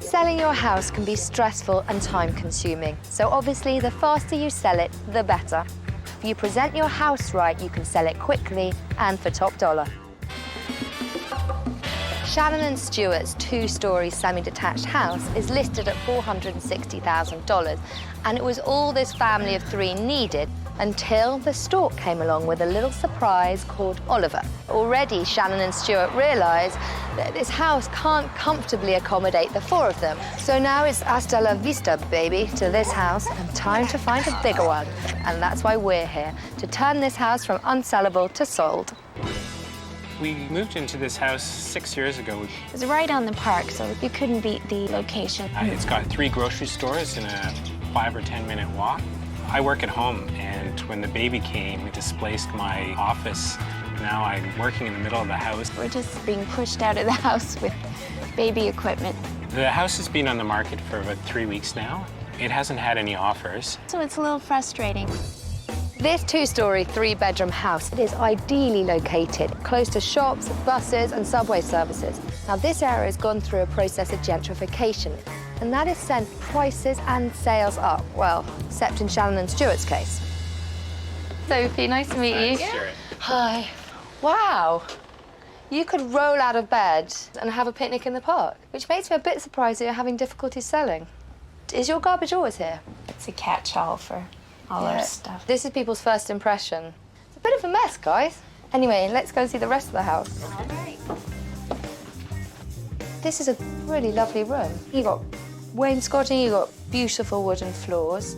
Selling your house can be stressful and time-consuming, so obviously the faster you sell it, the better. If you present your house right, you can sell it quickly and for top dollar. Shannon and Stewart's two-storey semi-detached house is listed at $460,000, and it was all this family of three needed until the stork came along with a little surprise called Oliver. Already, Shannon and Stewart realised that this house can't comfortably accommodate the four of them. So now it's hasta la vista, baby, to this house, and time to find a bigger one. And that's why we're here, to turn this house from unsellable to sold. We moved into this house 6 years ago. It was right on the park, so you couldn't beat the location. It's got 3 grocery stores in a 5 or 10 minute walk. I work at home, and when the baby came, it displaced my office. Now I'm working in the middle of the house. We're just being pushed out of the house with baby equipment. The house has been on the market for about 3 weeks now. It hasn't had any offers. So it's a little frustrating. This two-storey, three-bedroom house is ideally located close to shops, buses and subway services. Now, this area has gone through a process of gentrification, and that has sent prices and sales up, well, except in Shannon and Stewart's case. Sophie, nice to meet you. Stuart. Hi. Wow. You could roll out of bed and have a picnic in the park, which makes me a bit surprised that you're having difficulty selling. Is your garbage always here? It's a catch-all for all our stuff. This is people's first impression. It's a bit of a mess, guys. Anyway, let's go and see the rest of the house. All right. This is a really lovely room. You got wainscoting, you got beautiful wooden floors.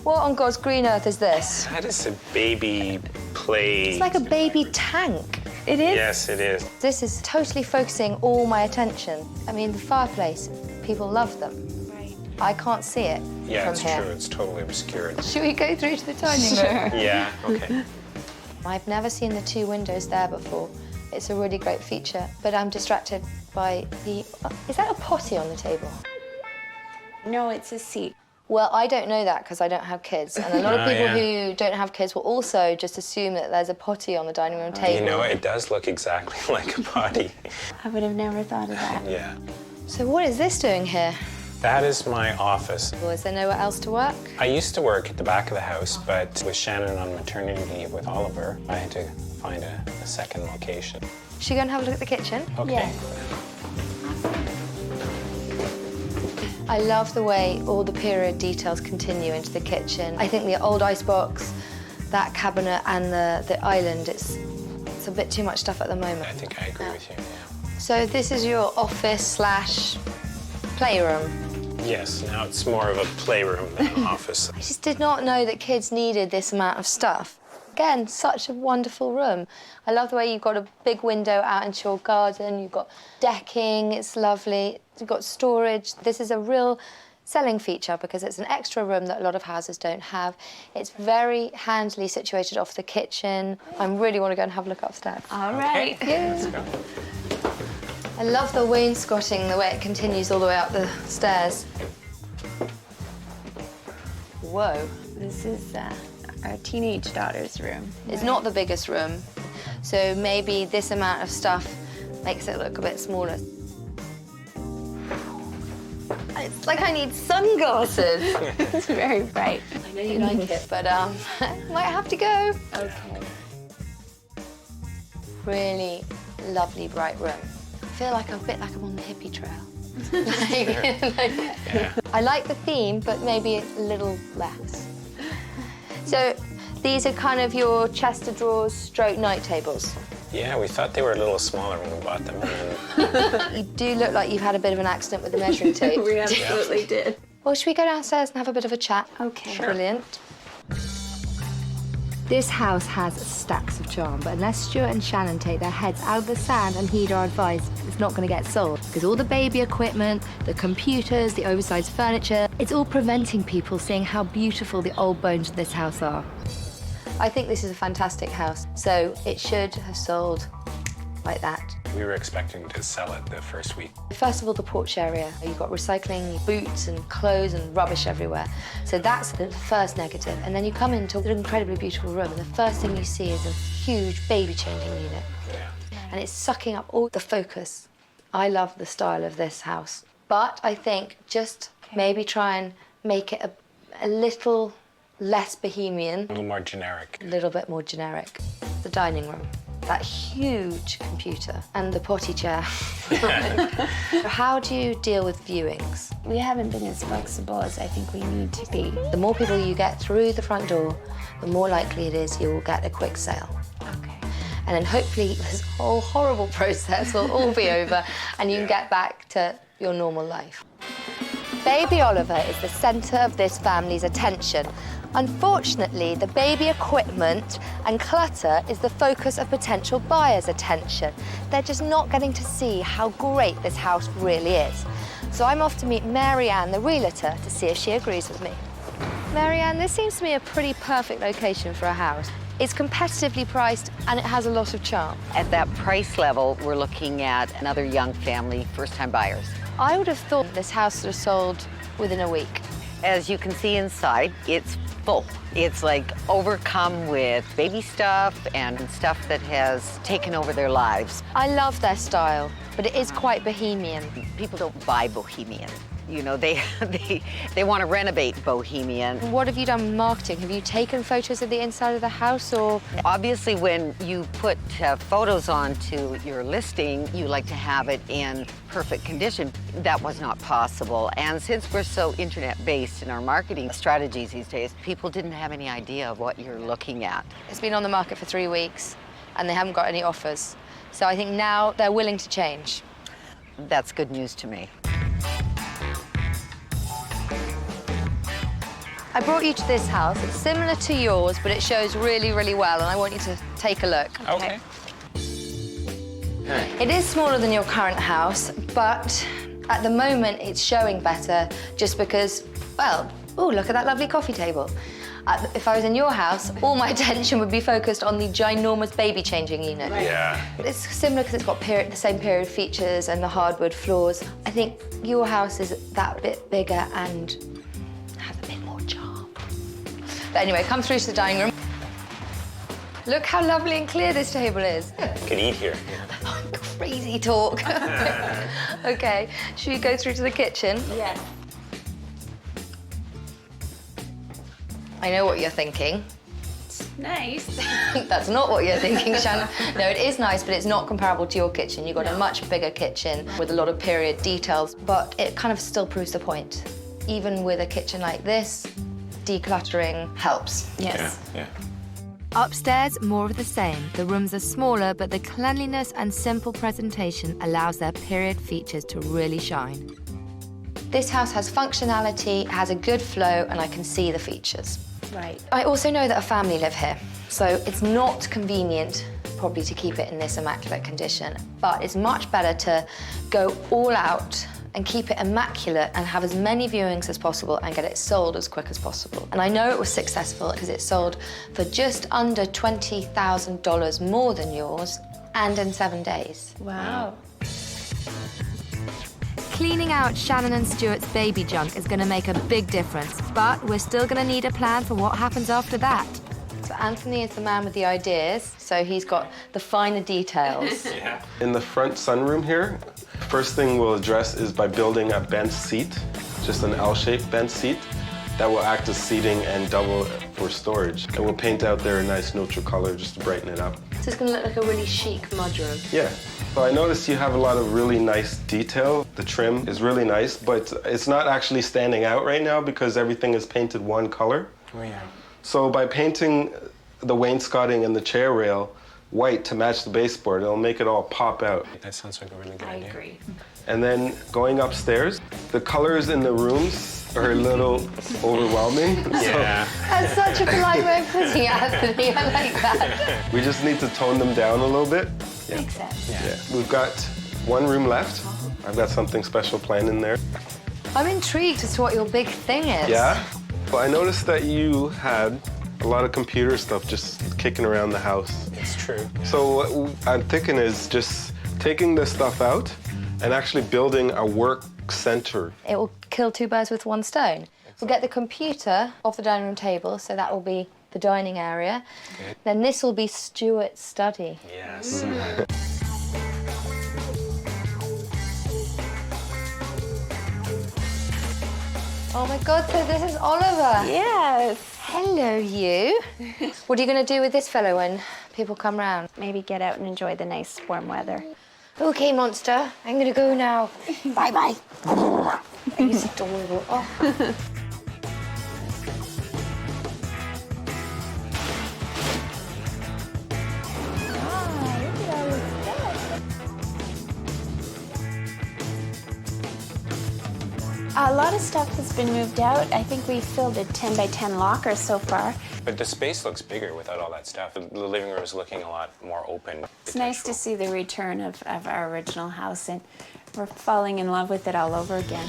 What on God's green earth is this? That is a baby play. It's like a baby tank. It is? Yes, it is. This is totally focusing all my attention. I mean, the fireplace, people love them. Right. I can't see it Yeah, from it's here. true. It's totally obscured. Should we go through to the dining room? Sure. Yeah, okay. I've never seen the two windows there before. It's a really great feature, but I'm distracted by the... Is that a potty on the table? No, it's a seat. Well, I don't know that because I don't have kids. And a lot of Oh, people yeah. who don't have kids will also just assume that there's a potty on the dining room table. You know, it does look exactly like a potty. I would have never thought of that. Yeah. So what is this doing here? That is my office. Well, is there nowhere else to work? I used to work at the back of the house, but with Shannon on maternity leave with Oliver, I had to find a second location. Should we go and have a look at the kitchen? Okay. Yeah. I love the way all the period details continue into the kitchen. I think the old icebox, that cabinet and the island, it's a bit too much stuff at the moment. I think I agree with you, yeah. So this is your office slash playroom. Yes, now it's more of a playroom than an office. I just did not know that kids needed this amount of stuff. Again, such a wonderful room. I love the way you've got a big window out into your garden, you've got decking, it's lovely, you've got storage. This is a real selling feature because it's an extra room that a lot of houses don't have. It's very handily situated off the kitchen. I really want to go and have a look upstairs. All right. Yeah. Let's go. I love the wainscoting, the way it continues all the way up the stairs. Whoa. This is our teenage daughter's room. It's not the biggest room, so maybe this amount of stuff makes it look a bit smaller. It's like I need sunglasses. It's very bright. I know you like it, but might have to go. Okay. Really lovely, bright room. I feel like a bit like I'm on the hippie trail. Yeah. I like the theme, but maybe a little less. So these are kind of your chest of drawers stroke night tables. Yeah, we thought they were a little smaller when we bought them. And You do look like you've had a bit of an accident with the measuring tape. We absolutely did. Well, should we go downstairs and have a bit of a chat? Okay. Sure. Brilliant. This house has stacks of charm, but unless Stuart and Shannon take their heads out of the sand and heed our advice, it's not going to get sold. Because all the baby equipment, the computers, the oversized furniture, it's all preventing people seeing how beautiful the old bones of this house are. I think this is a fantastic house, so it should have sold like that. we were expecting to sell it the first week. First of all, the porch area. You've got recycling, boots and clothes and rubbish everywhere. So that's the first negative. And then you come into an incredibly beautiful room, and the first thing you see is a huge baby changing unit. Yeah. And it's sucking up all the focus. I love the style of this house. But I think just maybe try and make it a little less bohemian. A little more generic. A little bit more generic. The dining room. That huge computer and the potty chair. How do you deal with viewings? We haven't been as flexible as I think we need to be. The more people you get through the front door, the more likely it is you will get a quick sale. Okay. And then hopefully this whole horrible process will all be over and you can get back to your normal life. Baby Oliver is the centre of this family's attention. Unfortunately, the baby equipment and clutter is the focus of potential buyers' attention. They're just not getting to see how great this house really is. So I'm off to meet Mary Ann, the realtor, to see if she agrees with me. Mary Ann, this seems to me a pretty perfect location for a house. It's competitively priced and it has a lot of charm. At that price level, we're looking at another young family, first-time buyers. I would have thought this house would have sold within a week. As you can see inside, it's full. It's like overcome with baby stuff and stuff that has taken over their lives. I love their style, but it is quite bohemian. People don't buy bohemian. You know, they want to renovate bohemian. What have you done with marketing? Have you taken photos of the inside of the house or? Obviously, when you put photos onto your listing, you like to have it in perfect condition. That was not possible. And since we're so internet-based in our marketing strategies these days, people didn't have any idea of what you're looking at. It's been on the market for 3 weeks and they haven't got any offers. So I think now they're willing to change. That's good news to me. I brought you to this house. It's similar to yours, but it shows really, really well, and I want you to take a look. Okay. It is smaller than your current house, but at the moment it's showing better just because, well, oh, look at that lovely coffee table. If I was in your house, all my attention would be focused on the ginormous baby changing unit. Right. Yeah. It's similar because it's got the same period features and the hardwood floors. I think your house is that bit bigger and has a bit more charm. But anyway, come through to the dining room. Look how lovely and clear this table is. Could eat here. Crazy talk. Okay, should we go through to the kitchen? Yes. I know what you're thinking. Nice. That's not what you're thinking, Shannon. No, it is nice, but it's not comparable to your kitchen. You've got a much bigger kitchen with a lot of period details, but it kind of still proves the point. Even with a kitchen like this, decluttering helps. Yes. Yeah. Upstairs, more of the same. The rooms are smaller, but the cleanliness and simple presentation allows their period features to really shine. This house has functionality, has a good flow, and I can see the features. Right. I also know that a family live here, so it's not convenient probably to keep it in this immaculate condition, but it's much better to go all out and keep it immaculate and have as many viewings as possible and get it sold as quick as possible. And I know it was successful because it sold for just under $20,000 more than yours and in 7 days. Wow. Cleaning out Shannon and Stewart's baby junk is going to make a big difference, but we're still going to need a plan for what happens after that. So Anthony is the man with the ideas, so he's got the finer details. Yeah. In the front sunroom here, first thing we'll address is by building a bench seat, just an L-shaped bench seat that will act as seating and double for storage. And we'll paint out there a nice neutral color just to brighten it up. So it's going to look like a really chic mudroom. Yeah. So I noticed you have a lot of really nice detail. The trim is really nice, but it's not actually standing out right now because everything is painted one color. Oh, yeah. So by painting the wainscoting and the chair rail white to match the baseboard, it'll make it all pop out. That sounds like a really good idea. I agree. And then going upstairs, the colors in the rooms are a little overwhelming. Yeah. That's such a polite way of putting it, Anthony. I like that. So we just need to tone them down a little bit. Yeah. Makes sense. Yeah. We've got one room left. I've got something special planned in there. I'm intrigued as to what your big thing is. Yeah? Well, I noticed that you had a lot of computer stuff just kicking around the house. It's true. So what I'm thinking is just taking this stuff out and actually building a work center. It will kill two birds with one stone. We'll get the computer off the dining room table, so that will be the dining area. Okay. Then this will be Stuart's study. Yes. Oh my God, so this is Oliver. Yes. Hello, you. What are you going to do with this fellow when people come round? Maybe get out and enjoy the nice warm weather. Okay, monster, I'm going to go now. Bye-bye. He's adorable. Oh. A lot of stuff has been moved out. I think we filled a 10 by 10 locker so far. But the space looks bigger without all that stuff. The living room is looking a lot more open. It's nice to see the return of our original house, and we're falling in love with it all over again.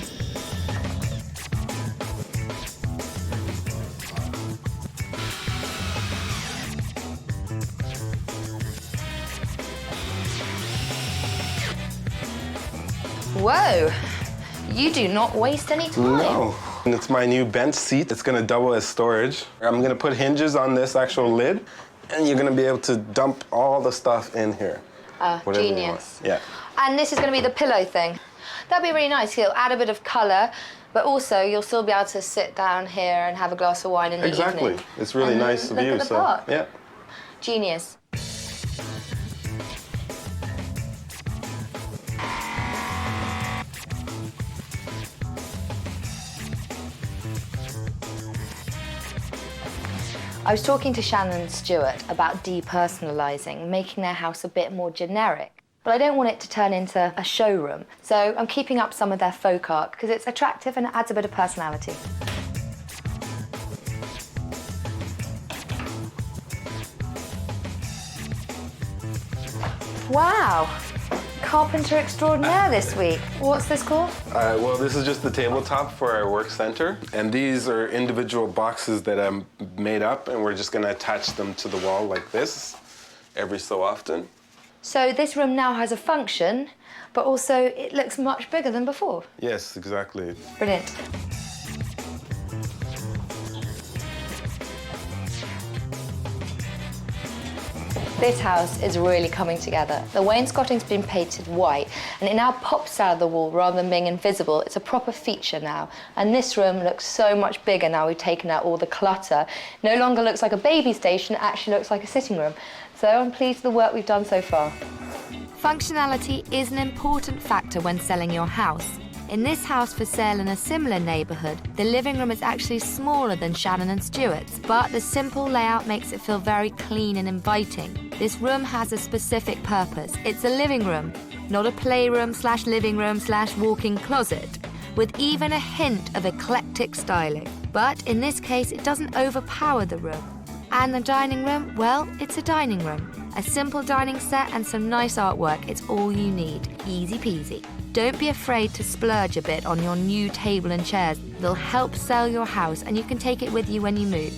Whoa. You do not waste any time. No. And it's my new bench seat. It's gonna double as storage. I'm gonna put hinges on this actual lid, and you're gonna be able to dump all the stuff in here. Whatever you want. Genius. Yeah. And this is going to be the pillow thing. That'd be really nice. It'll add a bit of colour, but also you'll still be able to sit down here and have a glass of wine in the Exactly. evening. It's really And nice of look you. at the So park. yeah. Genius. I was talking to Shannon and Stewart about depersonalising, making their house a bit more generic. But I don't want it to turn into a showroom, so I'm keeping up some of their folk art because it's attractive and it adds a bit of personality. Wow, carpenter extraordinaire this week. What's this called? Well, this is just the tabletop for our work center, and these are individual boxes that I'm made up, and we're just going to attach them to the wall like this every so often. So this room now has a function, but also it looks much bigger than before. Yes, exactly. Brilliant. This house is really coming together. The wainscoting's been painted white, and it now pops out of the wall rather than being invisible. It's a proper feature now. And this room looks so much bigger now we've taken out all the clutter. No longer looks like a baby station, it actually looks like a sitting room. So I'm pleased with the work we've done so far. Functionality is an important factor when selling your house. In this house for sale in a similar neighbourhood, the living room is actually smaller than Shannon and Stewart's, but the simple layout makes it feel very clean and inviting. This room has a specific purpose. It's a living room, not a playroom / living room / walk-in closet, with even a hint of eclectic styling. But in this case, it doesn't overpower the room. And the dining room, well, it's a dining room. A simple dining set and some nice artwork, it's all you need. Easy peasy. Don't be afraid to splurge a bit on your new table and chairs. They'll help sell your house and you can take it with you when you move.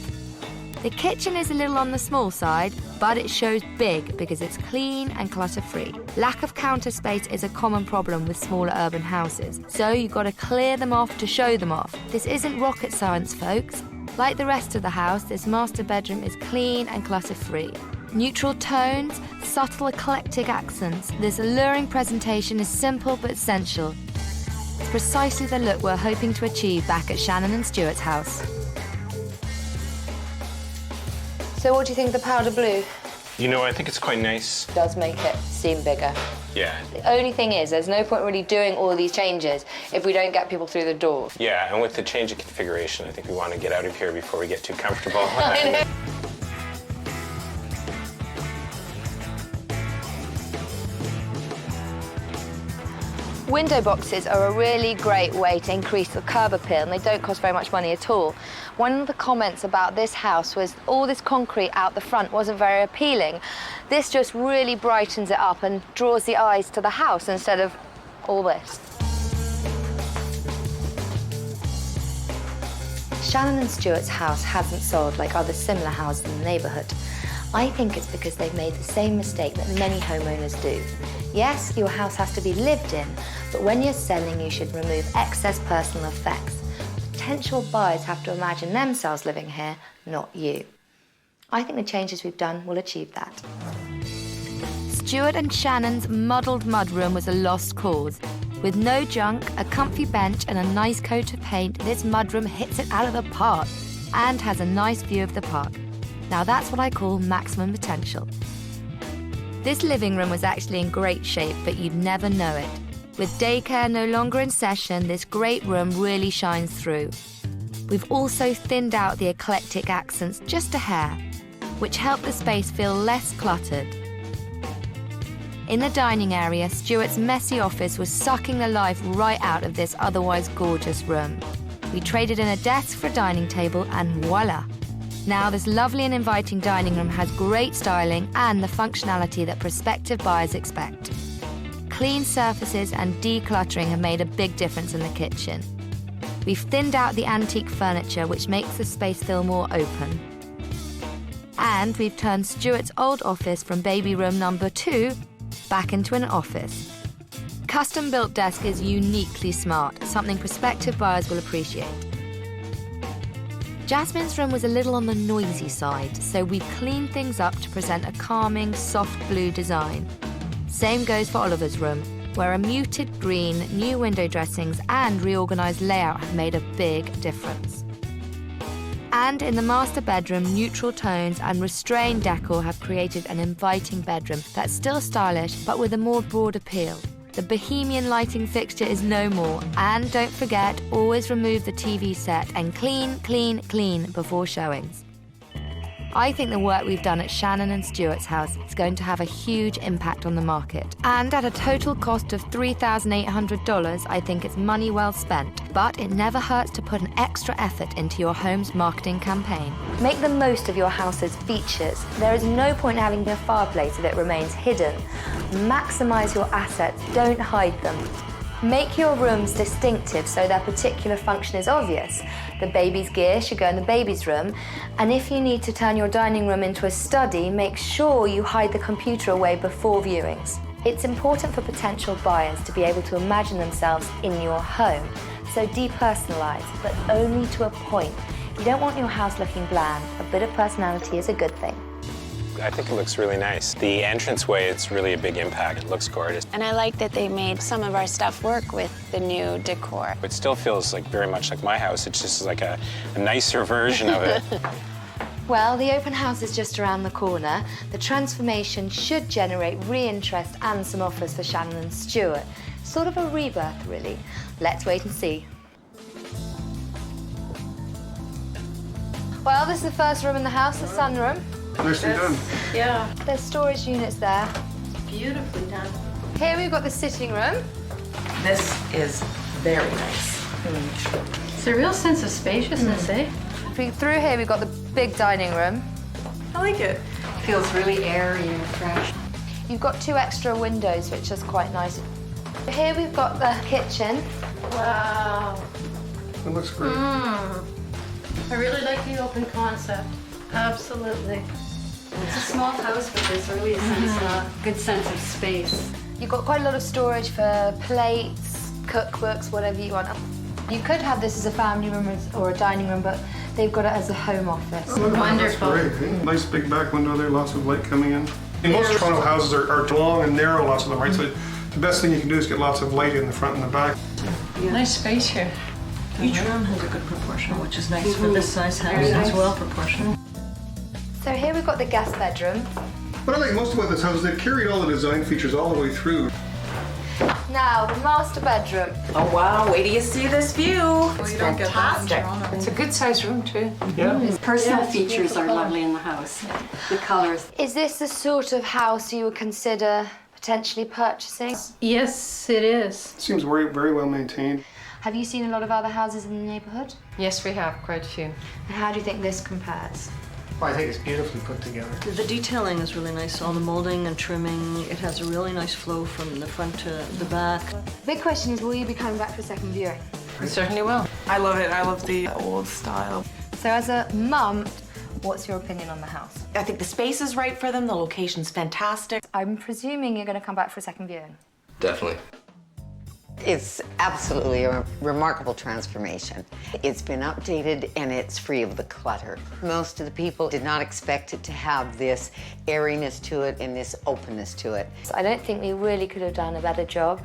The kitchen is a little on the small side, but it shows big because it's clean and clutter-free. Lack of counter space is a common problem with smaller urban houses, so you've got to clear them off to show them off. This isn't rocket science, folks. Like the rest of the house, this master bedroom is clean and clutter-free. Neutral tones, subtle eclectic accents. This alluring presentation is simple but essential. It's precisely the look we're hoping to achieve back at Shannon and Stewart's house. So what do you think of the powder blue? You know, I think it's quite nice. It does make it seem bigger. Yeah. The only thing is, there's no point really doing all these changes if we don't get people through the door. Yeah, and with the change of configuration, I think we want to get out of here before we get too comfortable. I know. Window boxes are a really great way to increase the curb appeal, and they don't cost very much money at all. One of the comments about this house was all this concrete out the front wasn't very appealing. This just really brightens it up and draws the eyes to the house instead of all this. Shannon and Stewart's house hasn't sold like other similar houses in the neighbourhood. I think it's because they've made the same mistake that many homeowners do. Yes, your house has to be lived in, but when you're selling, you should remove excess personal effects. Potential buyers have to imagine themselves living here, not you. I think the changes we've done will achieve that. Stewart and Shannon's muddled mudroom was a lost cause. With no junk, a comfy bench and a nice coat of paint, this mudroom hits it out of the park and has a nice view of the park. Now that's what I call maximum potential. This living room was actually in great shape, but you'd never know it. With daycare no longer in session, this great room really shines through. We've also thinned out the eclectic accents just a hair, which help the space feel less cluttered. In the dining area, Stewart's messy office was sucking the life right out of this otherwise gorgeous room. We traded in a desk for a dining table and voila! Now this lovely and inviting dining room has great styling and the functionality that prospective buyers expect. Clean surfaces and decluttering have made a big difference in the kitchen. We've thinned out the antique furniture, which makes the space feel more open. And we've turned Stewart's old office from baby room number 2 back into an office. Custom-built desk is uniquely smart, something prospective buyers will appreciate. Jasmine's room was a little on the noisy side, so we've cleaned things up to present a calming, soft blue design. Same goes for Oliver's room, where a muted green, new window dressings and reorganized layout have made a big difference. And in the master bedroom, neutral tones and restrained decor have created an inviting bedroom that's still stylish, but with a more broad appeal. The bohemian lighting fixture is no more, and don't forget, always remove the TV set and clean, clean, clean before showings. I think the work we've done at Shannon and Stewart's house is going to have a huge impact on the market. And at a total cost of $3,800, I think it's money well spent. But it never hurts to put an extra effort into your home's marketing campaign. Make the most of your house's features. There is no point in having a fireplace if it remains hidden. Maximize your assets, don't hide them. Make your rooms distinctive so their particular function is obvious. The baby's gear should go in the baby's room, and if you need to turn your dining room into a study, make sure you hide the computer away before viewings. It's important for potential buyers to be able to imagine themselves in your home, so depersonalize, but only to a point. You don't want your house looking bland. A bit of personality is a good thing. I think it looks really nice. The entranceway, it's really a big impact. It looks gorgeous. And I like that they made some of our stuff work with the new decor. It still feels like very much like my house. It's just like a nicer version of it. Well, the open house is just around the corner. The transformation should generate re-interest and some offers for Shannon and Stewart. Sort of a rebirth, really. Let's wait and see. Well, this is the first room in the house, the sunroom. Nicely done. Yeah. There's storage units there. Beautifully done. Here we've got the sitting room. This is very nice. It's a real sense of spaciousness, eh? Through here we've got the big dining room. I like it. Feels really airy and fresh. You've got 2 extra windows, which is quite nice. Here we've got the kitchen. Wow. It looks great. I really like the open concept. Absolutely. It's a small house, but there's really a good sense of space. You've got quite a lot of storage for plates, cookbooks, whatever you want. You could have this as a family room or a dining room, but they've got it as a home office. Wonderful. That's great. Eh? Nice big back window there, lots of light coming in. Most Toronto houses are long and narrow, lots of them, right? So the best thing you can do is get lots of light in the front and the back. Nice space here. Each room has a good proportion, which is nice for this size house. It's well proportioned. So here we've got the guest bedroom. What I like most about this house is they've carried all the design features all the way through. Now, the master bedroom. Oh wow, wait till you see this view. It's fantastic. It's a good sized room too. Yeah. Personal features are lovely in the house. The colors. Is this the sort of house you would consider potentially purchasing? Yes, it is. Seems very, very well maintained. Have you seen a lot of other houses in the neighborhood? Yes, we have quite a few. And how do you think this compares? Well, I think it's beautifully put together. The detailing is really nice, all the molding and trimming. It has a really nice flow from the front to the back. Big question is, will you be coming back for a second viewing? We certainly will. I love it. I love the old style. So as a mum, what's your opinion on the house? I think the space is right for them. The location's fantastic. I'm presuming you're going to come back for a second viewing. Definitely. It's absolutely a remarkable transformation. It's been updated and it's free of the clutter. Most of the people did not expect it to have this airiness to it and this openness to it. So I don't think we really could have done a better job.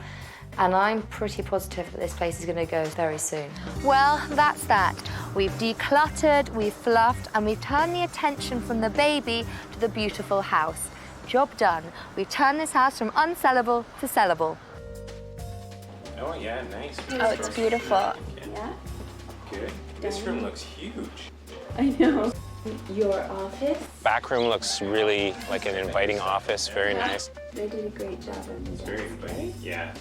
And I'm pretty positive that this place is going to go very soon. Well, that's that. We've decluttered, we've fluffed, and we've turned the attention from the baby to the beautiful house. Job done. We've turned this house from unsellable to sellable. Oh yeah, nice. Oh, it's beautiful. Yeah, Good. This room looks huge. I know. Your office? Back room looks really like an inviting office, very nice. They did a great job on this. Very inviting. Yeah.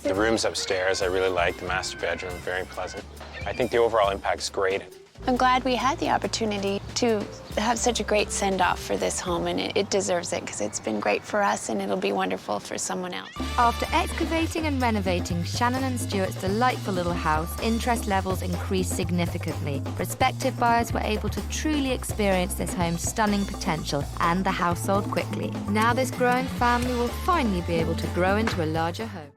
The rooms upstairs I really like, the master bedroom, very pleasant. I think the overall impact's great. I'm glad we had the opportunity to have such a great send-off for this home, and it deserves it because it's been great for us and it'll be wonderful for someone else. After excavating and renovating Shannon and Stewart's delightful little house, interest levels increased significantly. Prospective buyers were able to truly experience this home's stunning potential, and the house sold quickly. Now this growing family will finally be able to grow into a larger home.